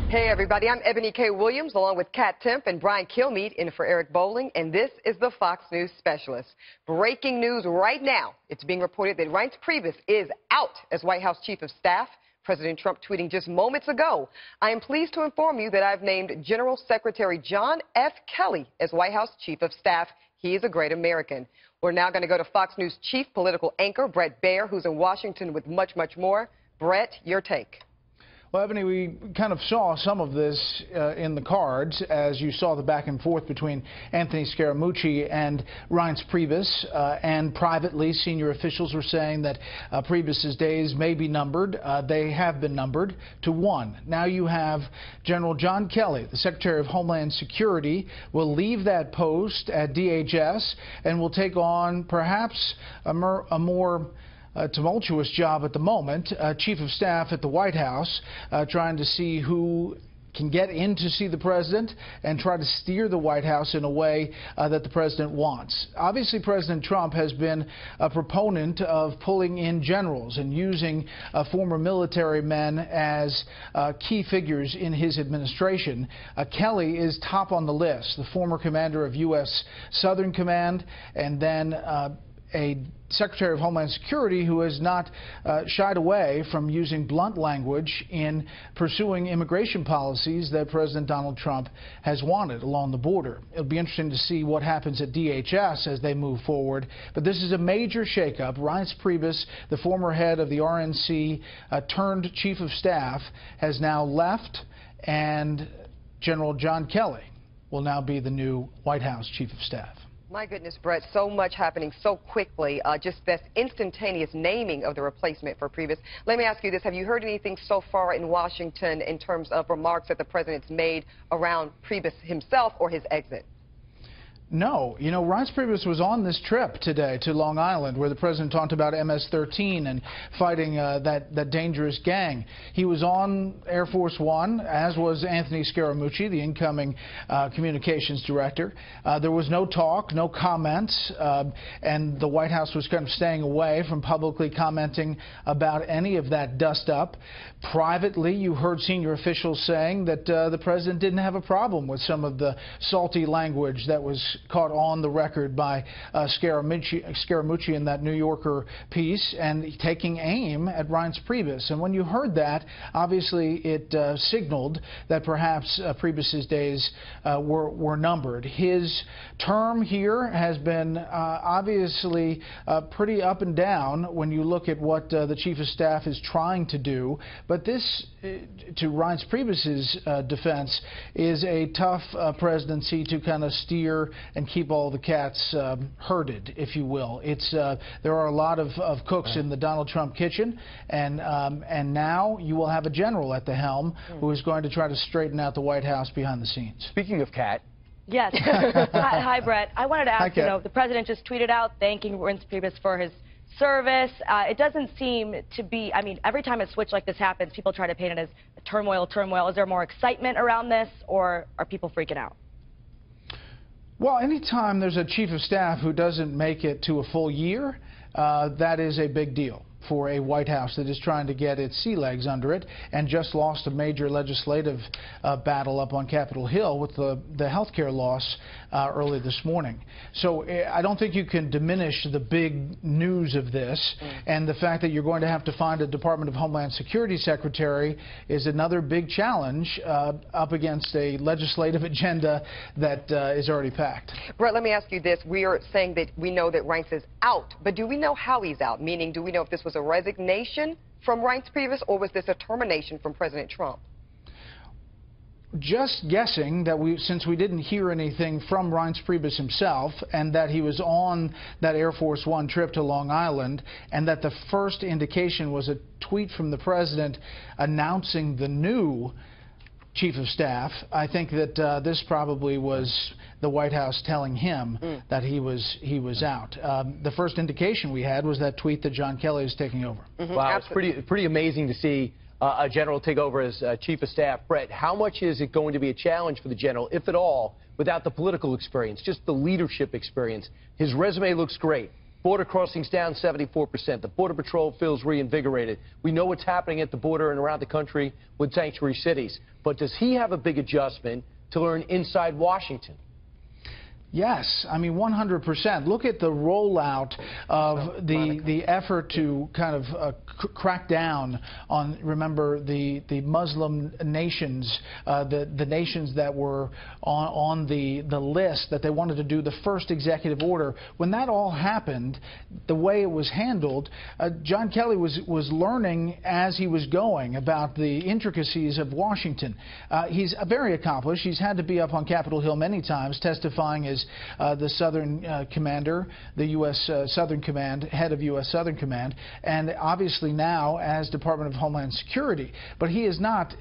Hey everybody, I'm Ebony K. Williams along with Kat Temp and Brian Kilmeade in for Eric Bowling, and this is the Fox News Specialist. Breaking news right now. It's being reported that Reince Priebus is out as White House Chief of Staff. President Trump tweeting just moments ago, I am pleased to inform you that I've named General Secretary John F. Kelly as White House Chief of Staff. He is a great American. We're now going to go to Fox News Chief Political Anchor Bret Baier, who's in Washington with much, much more. Bret, your take. Well, Ebony, we kind of saw some of this in the cards as you saw the back and forth between Anthony Scaramucci and Reince Priebus. And privately, senior officials were saying that Priebus's days may be numbered. They have been numbered to 1. Now you have General John Kelly, the Secretary of Homeland Security, will leave that post at DHS and will take on perhaps a more tumultuous job at the moment, Chief of Staff at the White House, trying to see who can get in to see the president and try to steer the White House in a way that the president wants. Obviously, President Trump has been a proponent of pulling in generals and using former military men as key figures in his administration. Kelly is top on the list, the former commander of U.S. Southern Command, and then a Secretary of Homeland Security who has not shied away from using blunt language in pursuing immigration policies that President Donald Trump has wanted along the border. It'll be interesting to see what happens at DHS as they move forward. But this is a major shakeup. Reince Priebus, the former head of the RNC turned Chief of Staff, has now left, and General John Kelly will now be the new White House Chief of Staff. My goodness, Bret, so much happening so quickly, just this instantaneous naming of the replacement for Priebus. Let me ask you this. Have you heard anything so far in Washington in terms of remarks that the president's made around Priebus himself or his exit? No. You know, Reince Priebus was on this trip today to Long Island where the president talked about MS-13 and fighting that dangerous gang. He was on Air Force One, as was Anthony Scaramucci, the incoming communications director. There was no talk, no comments, and the White House was kind of staying away from publicly commenting about any of that dust-up. Privately, you heard senior officials saying that the president didn't have a problem with some of the salty language that was caught on the record by Scaramucci in that New Yorker piece, and taking aim at Reince Priebus. And when you heard that, obviously it signaled that perhaps Priebus's days were numbered. His term here has been obviously pretty up and down when you look at what the Chief of Staff is trying to do. But this, to Reince Priebus's defense, is a tough presidency to kind of steer and keep all the cats herded, if you will. There are a lot of cooks in the Donald Trump kitchen, and now you will have a general at the helm who is going to try to straighten out the White House behind the scenes. Speaking of Kat. Yes. Hi, Bret. I wanted to ask, the president just tweeted out thanking Reince Priebus for his service. It doesn't seem to be, I mean, every time a switch like this happens, people try to paint it as a turmoil. Is there more excitement around this, or are people freaking out? Well, anytime there's a chief of staff who doesn't make it to a full year, that is a big deal for a White House that is trying to get its sea legs under it and just lost a major legislative battle up on Capitol Hill with the health care loss early this morning. So I don't think you can diminish the big news of this, and the fact that you're going to have to find a Department of Homeland Security secretary is another big challenge up against a legislative agenda that is already packed. Bret, let me ask you this. We are saying that we know that Reince is out, but do we know how he's out? Meaning, do we know if this was a resignation from Reince Priebus, or was this a termination from President Trump? Just guessing that since we didn't hear anything from Reince Priebus himself, and that he was on that Air Force One trip to Long Island, and that the first indication was a tweet from the president announcing the new Chief of Staff, I think that this probably was the White House telling him that he was out. The first indication we had was that tweet that John Kelly is taking over. Wow, it's pretty amazing to see a general take over as Chief of Staff. Bret, how much is it going to be a challenge for the general, if at all, without the political experience, just the leadership experience? His resume looks great. Border crossings down 74%. The Border Patrol feels reinvigorated. We know what's happening at the border and around the country with sanctuary cities. But does he have a big adjustment to learn inside Washington? Yes, I mean 100%. Look at the rollout of the effort to kind of crack down on, remember, the Muslim nations, the nations that were on the list that they wanted to do the first executive order. When that all happened, the way it was handled, John Kelly was learning as he was going about the intricacies of Washington. He's very accomplished. He's had to be up on Capitol Hill many times testifying as the Southern Commander, the U.S. Southern Command, head of U.S. Southern Command, and obviously now as Department of Homeland Security. But he is not,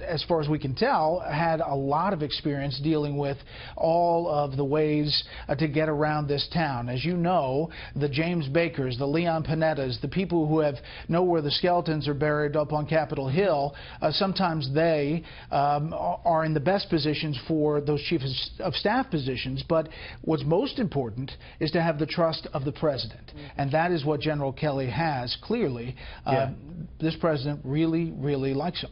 as far as we can tell, had a lot of experience dealing with all of the ways to get around this town. As you know, the James Bakers, the Leon Panettas, the people who know where the skeletons are buried up on Capitol Hill, sometimes they are in the best positions for those chief of staff positions. But what's most important is to have the trust of the president. And that is what General Kelly has, clearly. This president really, really likes him.